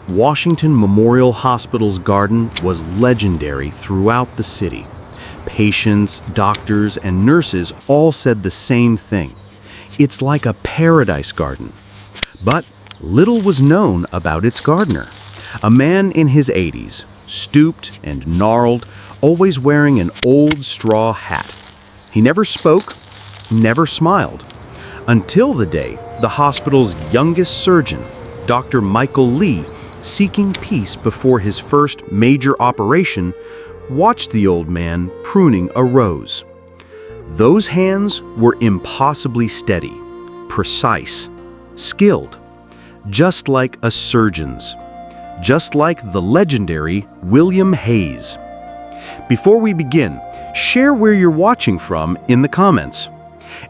Washington Memorial Hospital's garden was legendary throughout the city. Patients, doctors, and nurses all said the same thing. It's like a paradise garden. But little was known about its gardener. A man in his 80s, stooped and gnarled, always wearing an old straw hat. He never spoke, never smiled, until the day the hospital's youngest surgeon, Dr. Michael Lee, seeking peace before his first major operation, watched the old man pruning a rose. Those hands were impossibly steady, precise, skilled, just like a surgeon's, just like the legendary William Hayes. Before we begin, share where you're watching from in the comments.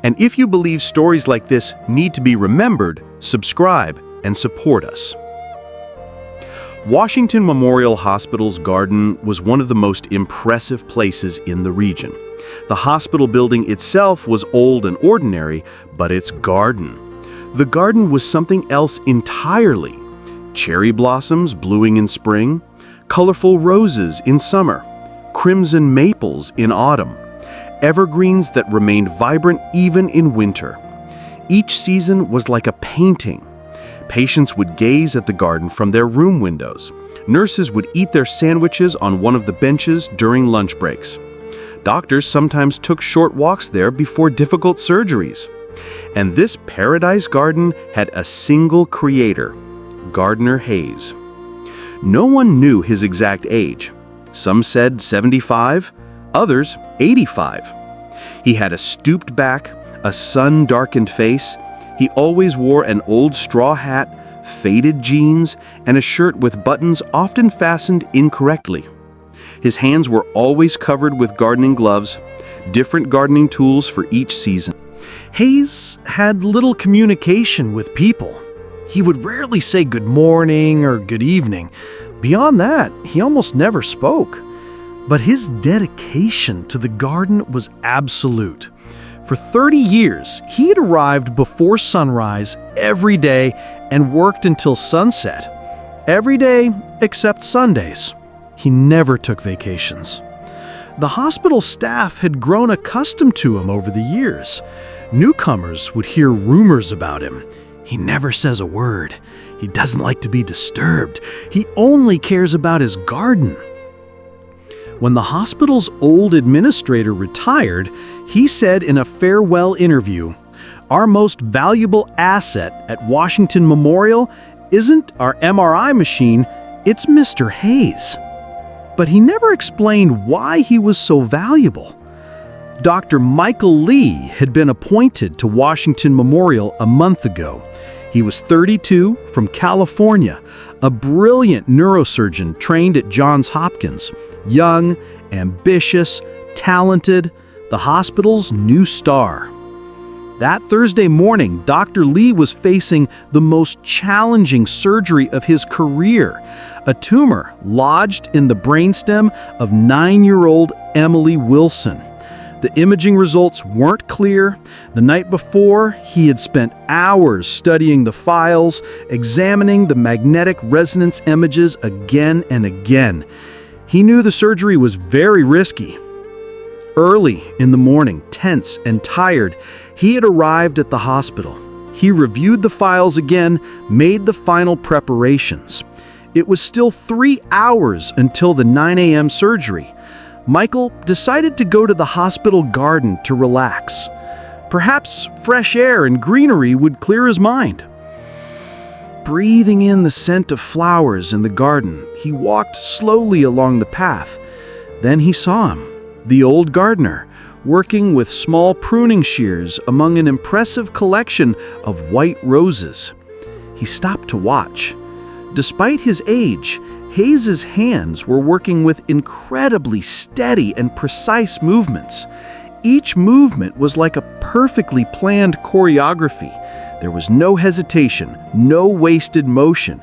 And if you believe stories like this need to be remembered, subscribe and support us. Washington Memorial Hospital's garden was one of the most impressive places in the region. The hospital building itself was old and ordinary, but its garden. The garden was something else entirely. Cherry blossoms blooming in spring, colorful roses in summer, crimson maples in autumn, evergreens that remained vibrant even in winter. Each season was like a painting. Patients would gaze at the garden from their room windows. Nurses would eat their sandwiches on one of the benches during lunch breaks. Doctors sometimes took short walks there before difficult surgeries. And this paradise garden had a single creator, Gardener Hayes. No one knew his exact age. Some said 75, others 85. He had a stooped back, a sun-darkened face. He always wore an old straw hat, faded jeans, and a shirt with buttons often fastened incorrectly. His hands were always covered with gardening gloves, different gardening tools for each season. Hayes had little communication with people. He would rarely say good morning or good evening. Beyond that, he almost never spoke. But his dedication to the garden was absolute. For 30 years, he had arrived before sunrise every day and worked until sunset. Every day except Sundays. He never took vacations. The hospital staff had grown accustomed to him over the years. Newcomers would hear rumors about him. He never says a word. He doesn't like to be disturbed. He only cares about his garden. When the hospital's old administrator retired, he said in a farewell interview, "Our most valuable asset at Washington Memorial isn't our MRI machine, it's Mr. Hayes." But he never explained why he was so valuable. Dr. Michael Lee had been appointed to Washington Memorial a month ago. He was 32, from California, a brilliant neurosurgeon trained at Johns Hopkins, young, ambitious, talented, the hospital's new star. That Thursday morning, Dr. Lee was facing the most challenging surgery of his career, a tumor lodged in the brainstem of 9-year-old Emily Wilson. The imaging results weren't clear. The night before, he had spent hours studying the files, examining the magnetic resonance images again and again. He knew the surgery was very risky. Early in the morning, tense and tired, he had arrived at the hospital. He reviewed the files again, made the final preparations. It was still 3 hours until the 9 a.m. surgery. Michael decided to go to the hospital garden to relax. Perhaps fresh air and greenery would clear his mind. Breathing in the scent of flowers in the garden, he walked slowly along the path. Then he saw him, the old gardener, working with small pruning shears among an impressive collection of white roses. He stopped to watch. Despite his age, Hayes's hands were working with incredibly steady and precise movements. Each movement was like a perfectly planned choreography. There was no hesitation, no wasted motion.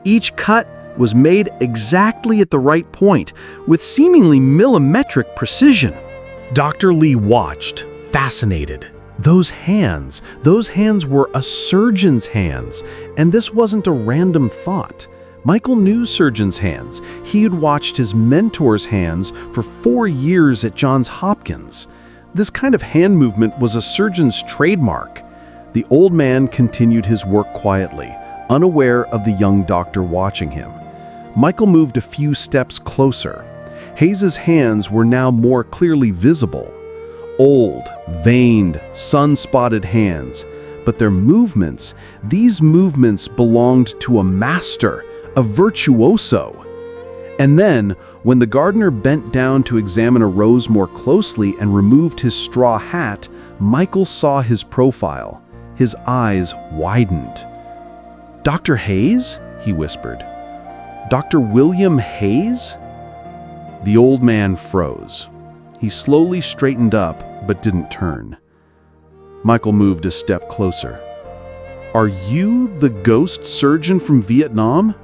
Each cut was made exactly at the right point, with seemingly millimetric precision. Dr. Lee watched, fascinated. Those hands were a surgeon's hands, and this wasn't a random thought. Michael knew surgeons' hands. He had watched his mentor's hands for 4 years at Johns Hopkins. This kind of hand movement was a surgeon's trademark. The old man continued his work quietly, unaware of the young doctor watching him. Michael moved a few steps closer. Hayes's hands were now more clearly visible. Old, veined, sun-spotted hands. But their movements, these movements belonged to a master, a virtuoso. And then, when the gardener bent down to examine a rose more closely and removed his straw hat, Michael saw his profile. His eyes widened. "Dr. Hayes?" he whispered. "Dr. William Hayes?" The old man froze. He slowly straightened up, but didn't turn. Michael moved a step closer. "Are you the ghost surgeon from Vietnam?"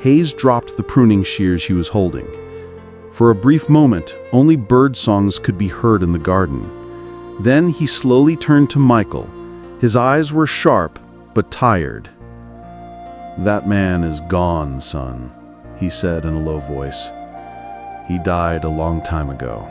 Hayes dropped the pruning shears he was holding. For a brief moment, only bird songs could be heard in the garden. Then he slowly turned to Michael. His eyes were sharp, but tired. "That man is gone, son," he said in a low voice. "He died a long time ago."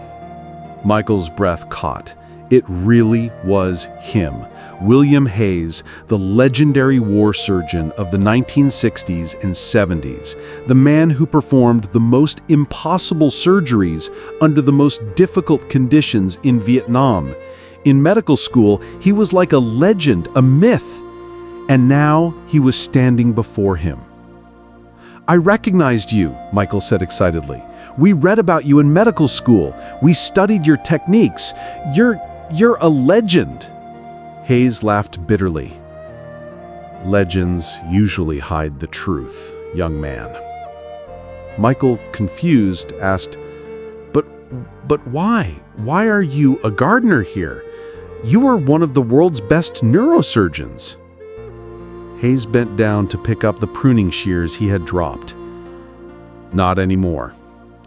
Michael's breath caught. It really was him, William Hayes, the legendary war surgeon of the 1960s and 70s, the man who performed the most impossible surgeries under the most difficult conditions in Vietnam. In medical school, he was like a legend, a myth. And now he was standing before him. "I recognized you," Michael said excitedly. "We read about you in medical school. We studied your techniques. You're a legend." Hayes laughed bitterly. "Legends usually hide the truth, young man." Michael, confused, asked, But why? Why are you a gardener here? You are one of the world's best neurosurgeons." Hayes bent down to pick up the pruning shears he had dropped. "Not anymore,"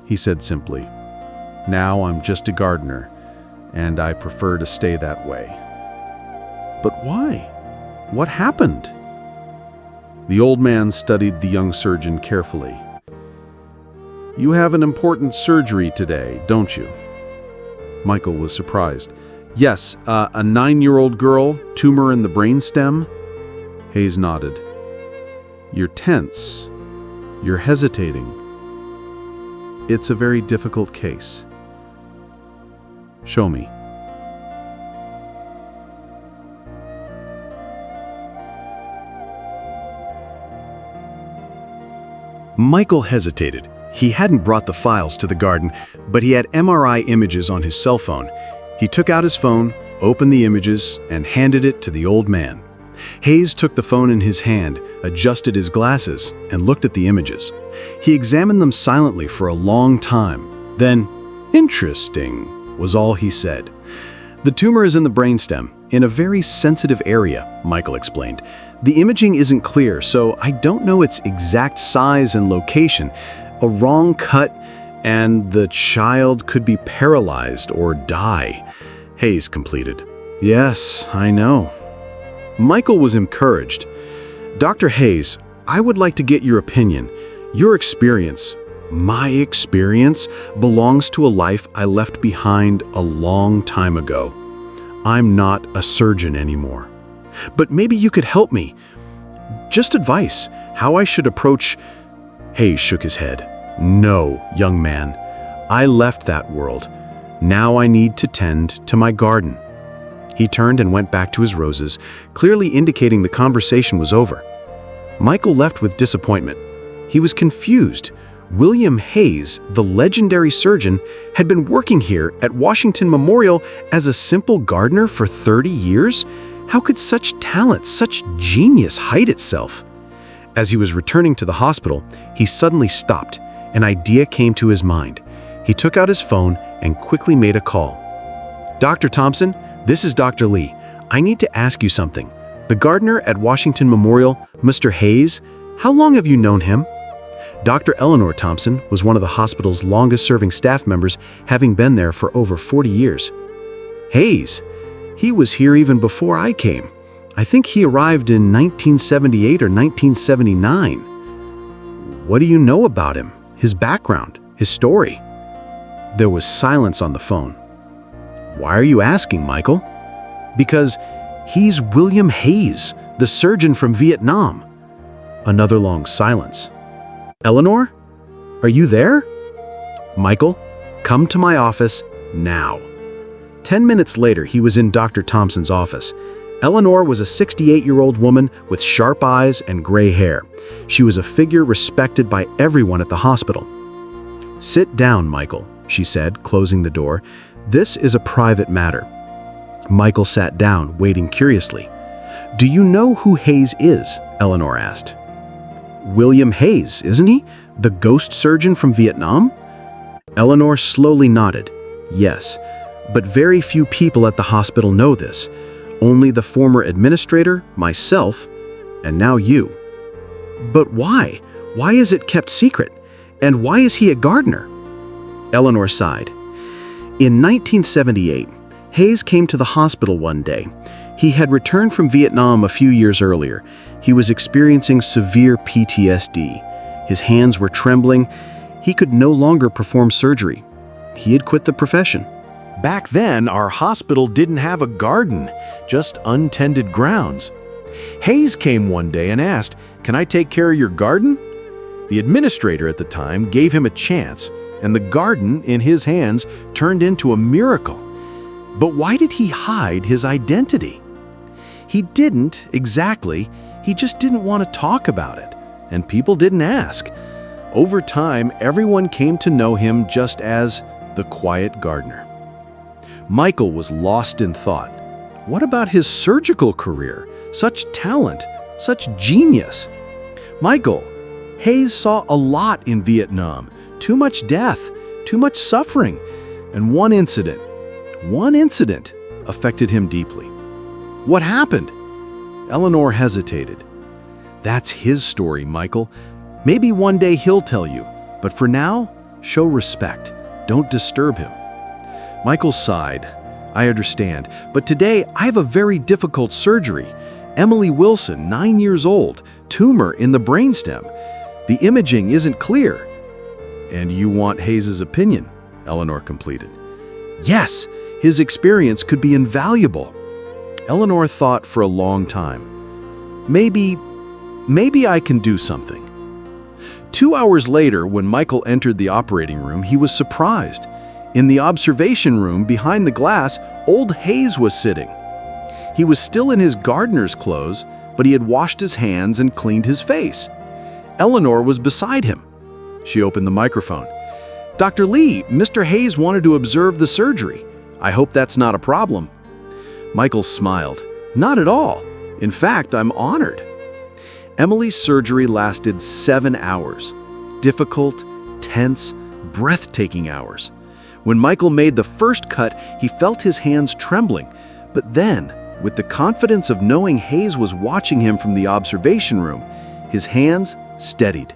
he said simply. "Now I'm just a gardener, and I prefer to stay that way." "But why? What happened?" The old man studied the young surgeon carefully. "You have an important surgery today, don't you?" Michael was surprised. "Yes, a 9-year-old girl, tumor in the brainstem." Hayes nodded. "You're tense. You're hesitating. It's a very difficult case. Show me." Michael hesitated. He hadn't brought the files to the garden, but he had MRI images on his cell phone. He took out his phone, opened the images, and handed it to the old man. Hayes took the phone in his hand, adjusted his glasses, and looked at the images. He examined them silently for a long time. Then, "Interesting," was all he said. "The tumor is in the brainstem, in a very sensitive area," Michael explained. "The imaging isn't clear, so I don't know its exact size and location. A wrong cut, and the child could be paralyzed or die," Hayes completed. "Yes, I know." Michael was encouraged. "Dr. Hayes, I would like to get your opinion. Your experience, my experience, belongs to a life I left behind a long time ago. I'm not a surgeon anymore. But maybe you could help me. Just advice, how I should approach..." Hayes shook his head. "No, young man. I left that world. Now I need to tend to my garden." He turned and went back to his roses, clearly indicating the conversation was over. Michael left with disappointment. He was confused. William Hayes, the legendary surgeon, had been working here at Washington Memorial as a simple gardener for 30 years? How could such talent, such genius hide itself? As he was returning to the hospital, he suddenly stopped. An idea came to his mind. He took out his phone and quickly made a call. "Dr. Thompson, this is Dr. Lee. I need to ask you something. The gardener at Washington Memorial, Mr. Hayes, how long have you known him?" Dr. Eleanor Thompson was one of the hospital's longest-serving staff members, having been there for over 40 years. "Hayes? He was here even before I came. I think he arrived in 1978 or 1979. What do you know about him? His background? His story? There was silence on the phone. Why are you asking, Michael? Because he's William Hayes, the surgeon from Vietnam. Another long silence. Eleanor? Are you there? Michael, come to my office now. 10 minutes later, he was in Dr. Thompson's office. Eleanor was a 68-year-old woman with sharp eyes and gray hair. She was a figure respected by everyone at the hospital. Sit down, Michael, she said, closing the door. This is a private matter. Michael sat down, waiting curiously. Do you know who Hayes is? Eleanor asked. William Hayes, isn't he? The ghost surgeon from Vietnam? Eleanor slowly nodded. Yes, but very few people at the hospital know this. Only the former administrator, myself, and now you. But why? Why is it kept secret? And why is he a gardener? Eleanor sighed. In 1978, Hayes came to the hospital one day. He had returned from Vietnam a few years earlier. He was experiencing severe PTSD. His hands were trembling. He could no longer perform surgery. He had quit the profession. Back then, our hospital didn't have a garden, just untended grounds. Hayes came one day and asked, "Can I take care of your garden?" The administrator at the time gave him a chance, and the garden in his hands turned into a miracle. But why did he hide his identity? He didn't exactly. He just didn't want to talk about it, and people didn't ask. Over time, everyone came to know him just as the quiet gardener. Michael was lost in thought. What about his surgical career? Such talent, such genius. Michael, Hayes saw a lot in Vietnam. Too much death, too much suffering, and one incident affected him deeply. What happened? Eleanor hesitated. That's his story, Michael. Maybe one day he'll tell you, but for now, show respect. Don't disturb him. Michael sighed. I understand, but today I have a very difficult surgery. Emily Wilson, 9 years old, tumor in the brainstem. The imaging isn't clear. And you want Hayes's opinion, Eleanor completed. Yes, his experience could be invaluable. Eleanor thought for a long time. Maybe I can do something. 2 hours later, when Michael entered the operating room, he was surprised. In the observation room behind the glass, old Hayes was sitting. He was still in his gardener's clothes, but he had washed his hands and cleaned his face. Eleanor was beside him. She opened the microphone. Dr. Lee, Mr. Hayes wanted to observe the surgery. I hope that's not a problem. Michael smiled. Not at all. In fact, I'm honored. Emily's surgery lasted 7 hours. Difficult, tense, breathtaking hours. When Michael made the first cut, he felt his hands trembling. But then, with the confidence of knowing Hayes was watching him from the observation room, his hands steadied.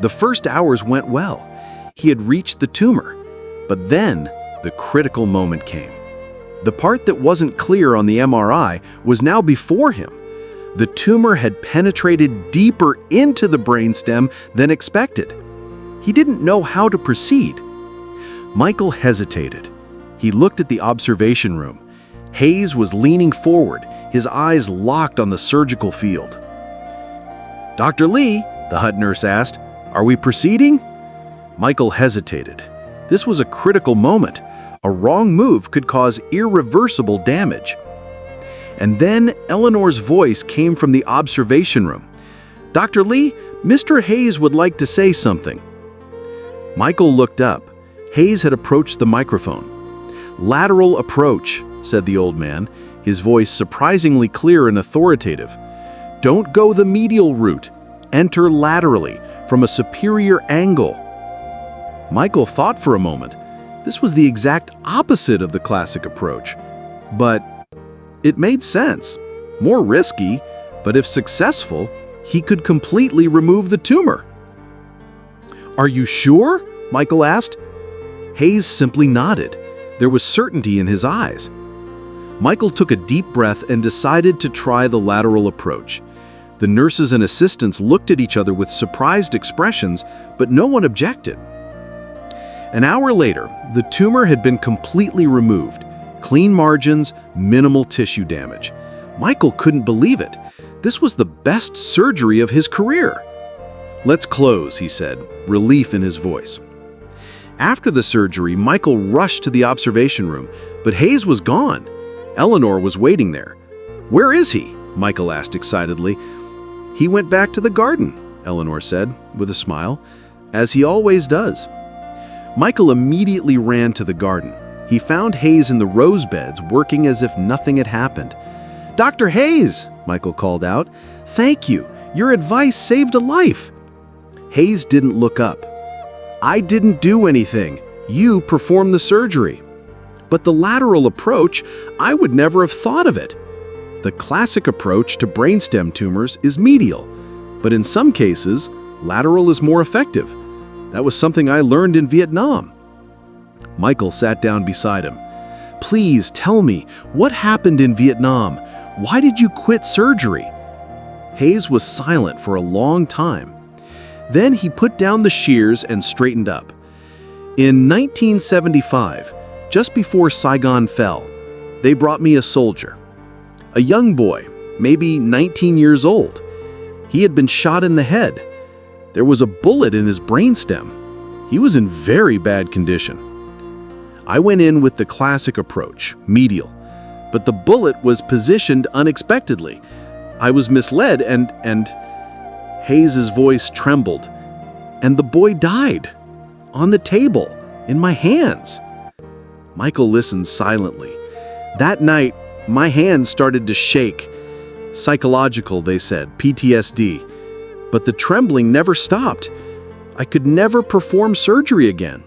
The first hours went well. He had reached the tumor. But then, the critical moment came. The part that wasn't clear on the MRI was now before him. The tumor had penetrated deeper into the brainstem than expected. He didn't know how to proceed. Michael hesitated. He looked at the observation room. Hayes was leaning forward, his eyes locked on the surgical field. Dr. Lee, the head nurse asked, are we proceeding? Michael hesitated. This was a critical moment. A wrong move could cause irreversible damage. And then Eleanor's voice came from the observation room. Dr. Lee, Mr. Hayes would like to say something. Michael looked up. Hayes had approached the microphone. Lateral approach, said the old man, his voice surprisingly clear and authoritative. Don't go the medial route. Enter laterally, from a superior angle. Michael thought for a moment. This was the exact opposite of the classic approach. But it made sense. More risky, but if successful, he could completely remove the tumor. Are you sure? Michael asked. Hayes simply nodded. There was certainty in his eyes. Michael took a deep breath and decided to try the lateral approach. The nurses and assistants looked at each other with surprised expressions, but no one objected. An hour later, the tumor had been completely removed. Clean margins, minimal tissue damage. Michael couldn't believe it. This was the best surgery of his career. "Let's close," he said, relief in his voice. After the surgery, Michael rushed to the observation room, but Hayes was gone. Eleanor was waiting there. "Where is he?" Michael asked excitedly. "He went back to the garden," Eleanor said, with a smile, "as he always does." Michael immediately ran to the garden. He found Hayes in the rose beds, working as if nothing had happened. "Dr. Hayes," Michael called out, "thank you. Your advice saved a life." Hayes didn't look up. "I didn't do anything. You performed the surgery." "But the lateral approach, I would never have thought of it." The classic approach to brainstem tumors is medial, but in some cases, lateral is more effective. That was something I learned in Vietnam. Michael sat down beside him. "Please tell me, what happened in Vietnam? Why did you quit surgery?" Hayes was silent for a long time. Then he put down the shears and straightened up. "In 1975, just before Saigon fell, they brought me a soldier. A young boy, maybe 19 years old. He had been shot in the head. There was a bullet in his brainstem. He was in very bad condition. I went in with the classic approach, medial, but the bullet was positioned unexpectedly. I was misled and Hayes's voice trembled. "And the boy died. On the table, in my hands." Michael listened silently. "That night, my hands started to shake. Psychological, they said, PTSD. But the trembling never stopped. I could never perform surgery again."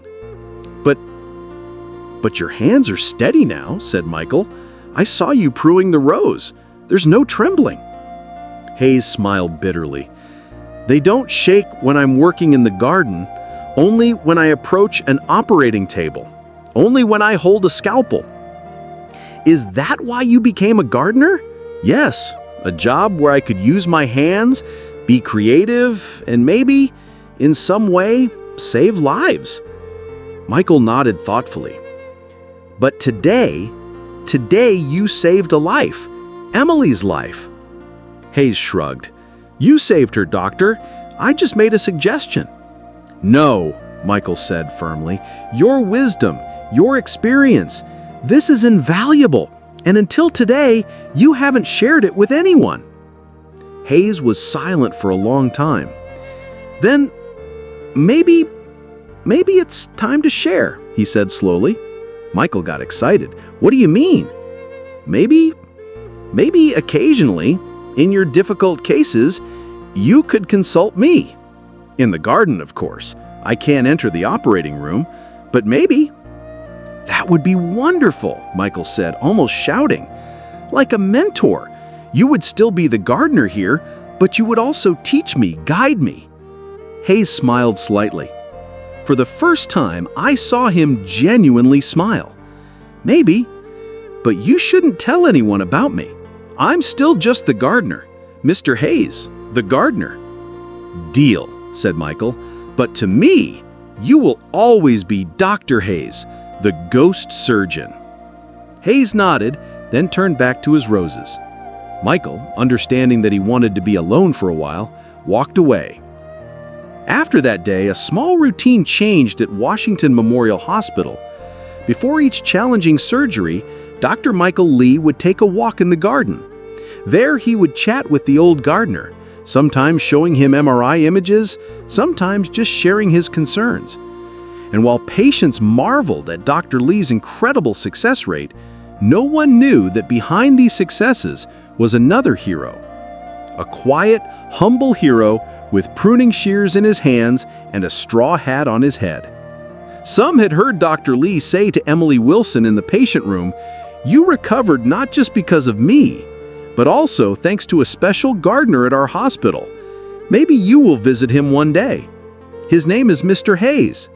But your hands are steady now," said Michael. "I saw you pruning the rose. There's no trembling." Hayes smiled bitterly. "They don't shake when I'm working in the garden, only when I approach an operating table, only when I hold a scalpel." "Is that why you became a gardener?" "Yes, a job where I could use my hands, be creative, and maybe, in some way, save lives." Michael nodded thoughtfully. "But today you saved a life, Emily's life." Hayes shrugged. "You saved her, doctor. I just made a suggestion." "No," Michael said firmly. "Your wisdom, your experience, this is invaluable, and until today, you haven't shared it with anyone." Hayes was silent for a long time. "Then, maybe it's time to share," he said slowly. Michael got excited. "What do you mean?" Maybe occasionally, in your difficult cases, you could consult me. In the garden, of course. I can't enter the operating room, but maybe." "That would be wonderful," Michael said, almost shouting. "Like a mentor. You would still be the gardener here, but you would also teach me, guide me." Hayes smiled slightly. For the first time, I saw him genuinely smile. "Maybe, but you shouldn't tell anyone about me. I'm still just the gardener, Mr. Hayes, the gardener." "Deal," said Michael, "but to me, you will always be Dr. Hayes, the ghost surgeon." Hayes nodded, then turned back to his roses. Michael, understanding that he wanted to be alone for a while, walked away. After that day, a small routine changed at Washington Memorial Hospital. Before each challenging surgery, Dr. Michael Lee would take a walk in the garden. There he would chat with the old gardener, sometimes showing him MRI images, sometimes just sharing his concerns. And while patients marveled at Dr. Lee's incredible success rate, no one knew that behind these successes was another hero. A quiet, humble hero with pruning shears in his hands and a straw hat on his head. Some had heard Dr. Lee say to Emily Wilson in the patient room, "You recovered not just because of me, but also thanks to a special gardener at our hospital. Maybe you will visit him one day. His name is Mr. Hayes."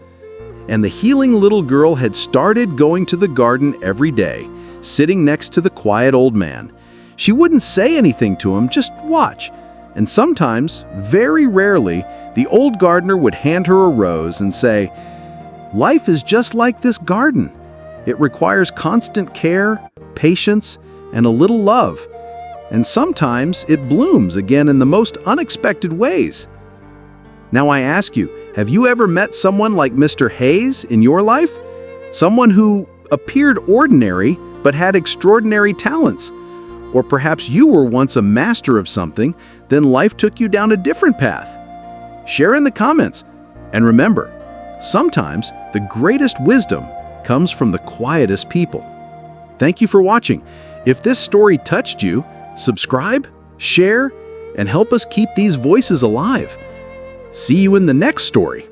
And the healing little girl had started going to the garden every day, sitting next to the quiet old man. She wouldn't say anything to him, just watch. And sometimes, very rarely, the old gardener would hand her a rose and say, "Life is just like this garden. It requires constant care, patience, and a little love. And sometimes it blooms again in the most unexpected ways." Now I ask you, have you ever met someone like Mr. Hayes in your life? Someone who appeared ordinary but had extraordinary talents? Or perhaps you were once a master of something, then life took you down a different path. Share in the comments. And remember, sometimes the greatest wisdom comes from the quietest people. Thank you for watching. If this story touched you, subscribe, share, and help us keep these voices alive. See you in the next story.